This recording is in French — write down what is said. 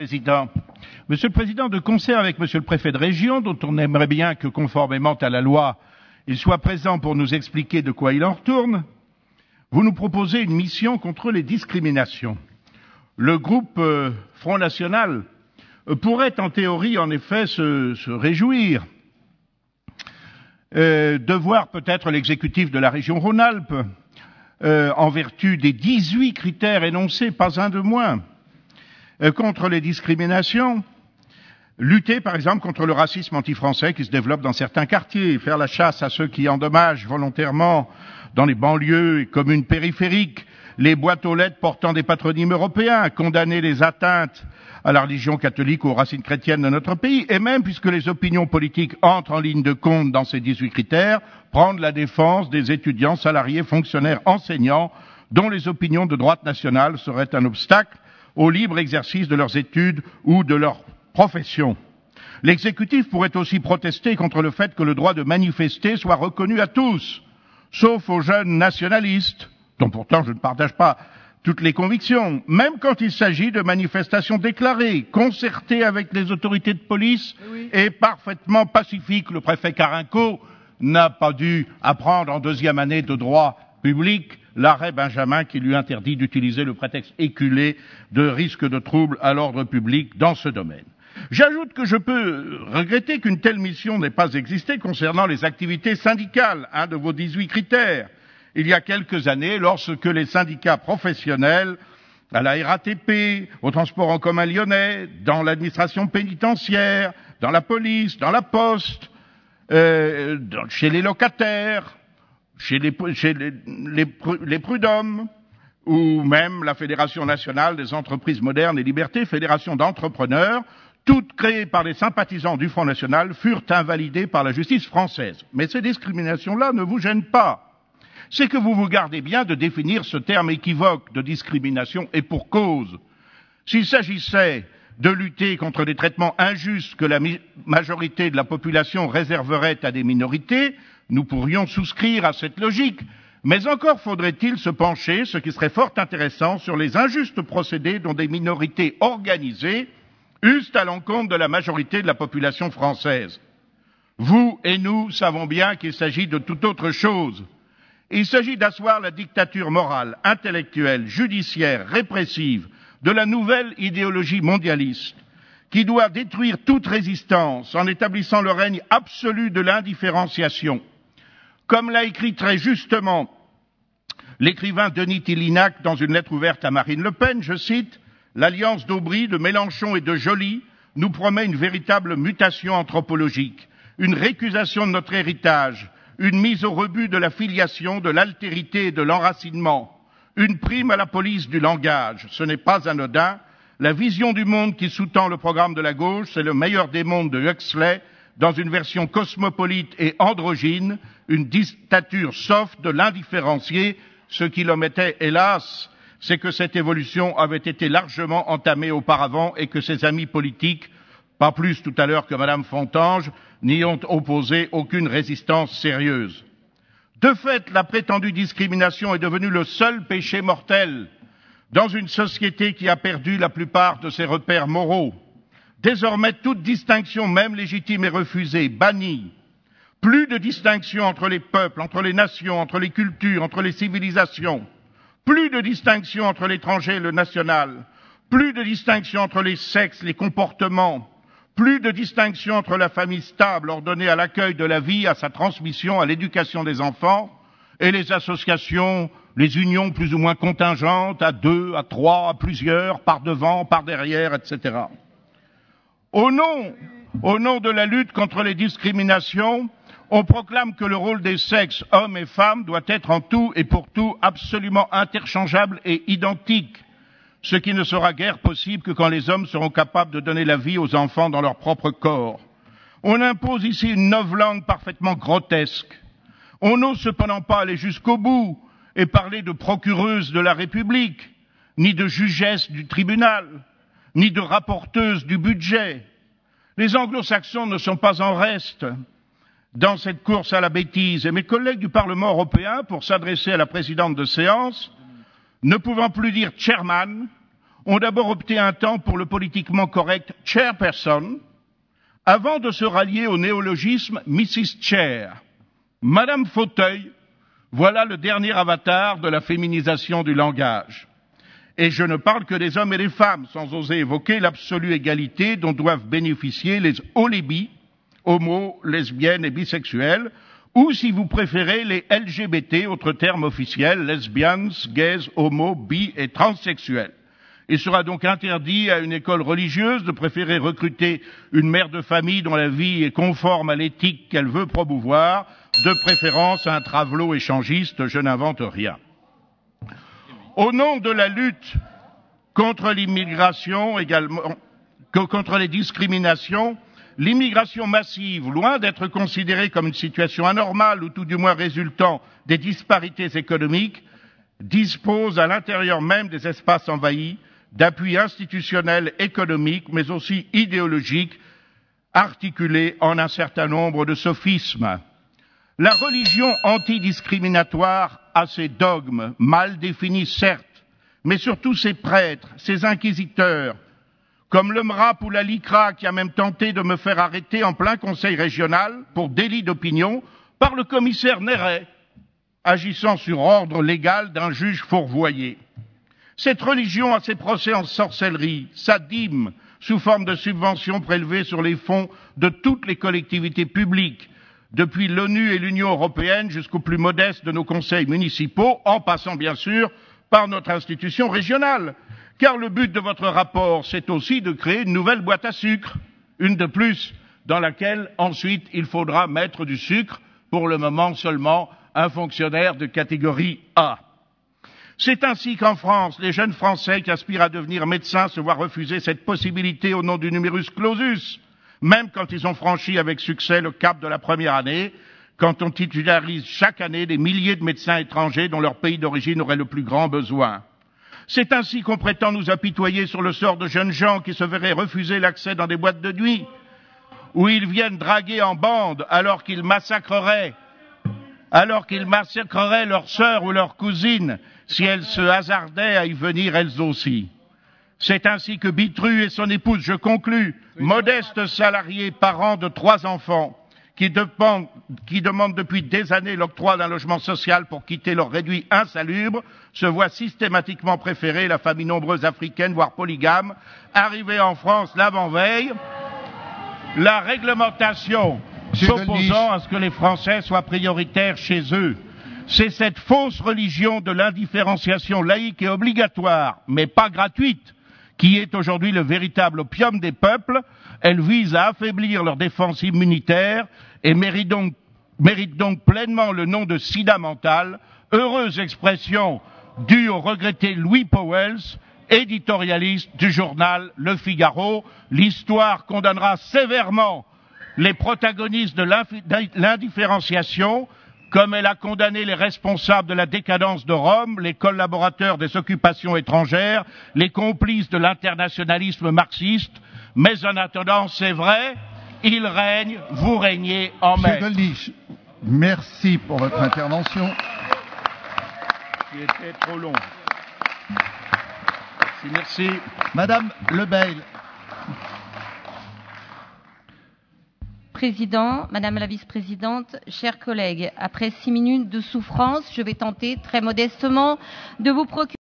Président. Monsieur le Président, de concert avec Monsieur le Préfet de région, dont on aimerait bien que, conformément à la loi, il soit présent pour nous expliquer de quoi il en retourne, vous nous proposez une mission contre les discriminations. Le groupe Front National pourrait, en théorie, en effet, se réjouir de voir peut-être l'exécutif de la région Rhône-Alpes, en vertu des 18 critères énoncés, pas un de moins, contre les discriminations, lutter par exemple contre le racisme anti-français qui se développe dans certains quartiers, faire la chasse à ceux qui endommagent volontairement dans les banlieues et communes périphériques les boîtes aux lettres portant des patronymes européens, condamner les atteintes à la religion catholique ou aux racines chrétiennes de notre pays, et même, puisque les opinions politiques entrent en ligne de compte dans ces 18 critères, prendre la défense des étudiants, salariés, fonctionnaires, enseignants, dont les opinions de droite nationale seraient un obstacle au libre exercice de leurs études ou de leur profession. L'exécutif pourrait aussi protester contre le fait que le droit de manifester soit reconnu à tous, sauf aux jeunes nationalistes, dont pourtant je ne partage pas toutes les convictions, même quand il s'agit de manifestations déclarées, concertées avec les autorités de police et parfaitement pacifiques. Le préfet Carinco n'a pas dû apprendre en deuxième année de droit public l'arrêt Benjamin qui lui interdit d'utiliser le prétexte éculé de risque de trouble à l'ordre public dans ce domaine. J'ajoute que je peux regretter qu'une telle mission n'ait pas existé concernant les activités syndicales, un de vos 18 critères. Il y a quelques années, lorsque les syndicats professionnels, à la RATP, au transport en commun lyonnais, dans l'administration pénitentiaire, dans la police, dans la poste, chez les locataires, chez les prud'hommes, ou même la Fédération nationale des entreprises modernes et libertés, fédération d'entrepreneurs, toutes créées par les sympathisants du Front National, furent invalidées par la justice française. Mais ces discriminations-là ne vous gênent pas. C'est que vous vous gardez bien de définir ce terme équivoque de discrimination et pour cause. S'il s'agissait de lutter contre des traitements injustes que la majorité de la population réserverait à des minorités, nous pourrions souscrire à cette logique. Mais encore faudrait-il se pencher, ce qui serait fort intéressant, sur les injustes procédés dont des minorités organisées usent à l'encontre de la majorité de la population française. Vous et nous savons bien qu'il s'agit de toute autre chose. Il s'agit d'asseoir la dictature morale, intellectuelle, judiciaire, répressive de la nouvelle idéologie mondialiste qui doit détruire toute résistance en établissant le règne absolu de l'indifférenciation. Comme l'a écrit très justement l'écrivain Denis Tillinac dans une lettre ouverte à Marine Le Pen, je cite, « L'alliance d'Aubry, de Mélenchon et de Joly nous promet une véritable mutation anthropologique, une récusation de notre héritage, une mise au rebut de la filiation, de l'altérité et de l'enracinement, une prime à la police du langage. Ce n'est pas anodin. La vision du monde qui sous-tend le programme de la gauche, c'est le meilleur des mondes de Huxley, dans une version cosmopolite et androgyne, une dictature soft de l'indifférencié. Ce qui l'omettait, hélas, c'est que cette évolution avait été largement entamée auparavant et que ses amis politiques, pas plus tout à l'heure que Madame Fontange, n'y ont opposé aucune résistance sérieuse. De fait, la prétendue discrimination est devenue le seul péché mortel dans une société qui a perdu la plupart de ses repères moraux. Désormais, toute distinction, même légitime, est refusée, bannie. Plus de distinction entre les peuples, entre les nations, entre les cultures, entre les civilisations. Plus de distinction entre l'étranger et le national. Plus de distinction entre les sexes, les comportements. Plus de distinction entre la famille stable, ordonnée à l'accueil de la vie, à sa transmission, à l'éducation des enfants, et les associations, les unions plus ou moins contingentes, à 2, à 3, à plusieurs, par devant, par derrière, etc. Au nom de la lutte contre les discriminations, on proclame que le rôle des sexes, hommes et femmes, doit être en tout et pour tout absolument interchangeable et identique, ce qui ne sera guère possible que quand les hommes seront capables de donner la vie aux enfants dans leur propre corps. On impose ici une novlangue parfaitement grotesque. On n'ose cependant pas aller jusqu'au bout et parler de procureuse de la République, ni de jugesse du tribunal, ni de rapporteuse du budget. Les anglo-saxons ne sont pas en reste dans cette course à la bêtise, et mes collègues du Parlement européen, pour s'adresser à la présidente de séance, ne pouvant plus dire chairman, ont d'abord opté un temps pour le politiquement correct chairperson, avant de se rallier au néologisme Mrs. Chair. Madame Fauteuil, voilà le dernier avatar de la féminisation du langage. Et je ne parle que des hommes et des femmes, sans oser évoquer l'absolue égalité dont doivent bénéficier les holébis, homos, lesbiennes et bisexuels, ou si vous préférez les LGBT, autre terme officiel, lesbiennes, gays, homos, bi et transsexuels. Il sera donc interdit à une école religieuse de préférer recruter une mère de famille dont la vie est conforme à l'éthique qu'elle veut promouvoir, de préférence un travelot échangiste, je n'invente rien. Au nom de la lutte contre l'immigration également, contre les discriminations, l'immigration massive, loin d'être considérée comme une situation anormale ou tout du moins résultant des disparités économiques, dispose à l'intérieur même des espaces envahis d'appuis institutionnels, économiques, mais aussi idéologiques, articulés en un certain nombre de sophismes. La religion antidiscriminatoire a ses dogmes, mal définis certes, mais surtout ses prêtres, ses inquisiteurs, comme le MRAP ou la LICRA qui a même tenté de me faire arrêter en plein conseil régional pour délit d'opinion par le commissaire Néret, agissant sur ordre légal d'un juge fourvoyé. Cette religion a ses procès en sorcellerie, sa dîme, sous forme de subventions prélevées sur les fonds de toutes les collectivités publiques, depuis l'ONU et l'Union européenne jusqu'aux plus modestes de nos conseils municipaux, en passant bien sûr par notre institution régionale. Car le but de votre rapport, c'est aussi de créer une nouvelle boîte à sucre, une de plus, dans laquelle ensuite il faudra mettre du sucre, pour le moment seulement un fonctionnaire de catégorie A. C'est ainsi qu'en France, les jeunes Français qui aspirent à devenir médecins se voient refuser cette possibilité au nom du numerus clausus, même quand ils ont franchi avec succès le cap de la première année, quand on titularise chaque année des milliers de médecins étrangers dont leur pays d'origine aurait le plus grand besoin. C'est ainsi qu'on prétend nous apitoyer sur le sort de jeunes gens qui se verraient refuser l'accès dans des boîtes de nuit, où ils viennent draguer en bande alors qu'ils massacreraient leurs sœurs ou leurs cousines si elles se hasardaient à y venir elles aussi. C'est ainsi que Bitru et son épouse, je conclus, modestes salariés parents de 3 enfants, qui demandent depuis des années l'octroi d'un logement social pour quitter leur réduit insalubre, se voient systématiquement préférer la famille nombreuse africaine, voire polygame, arrivée en France l'avant-veille, la réglementation s'opposant à ce que les Français soient prioritaires chez eux. C'est cette fausse religion de l'indifférenciation laïque et obligatoire, mais pas gratuite, qui est aujourd'hui le véritable opium des peuples. Elle vise à affaiblir leur défense immunitaire et mérite donc pleinement le nom de sida mental, heureuse expression due au regretté Louis Pauwels, éditorialiste du journal Le Figaro. L'histoire condamnera sévèrement les protagonistes de l'indifférenciation, comme elle a condamné les responsables de la décadence de Rome, les collaborateurs des occupations étrangères, les complices de l'internationalisme marxiste. Mais en attendant, c'est vrai, il règne, vous régnez en maître. Monsieur Gollnisch, merci pour votre intervention. Qui était trop long. Merci. Madame Lebail. Président, Madame la vice-présidente, chers collègues, après 6 minutes de souffrance, je vais tenter très modestement de vous procurer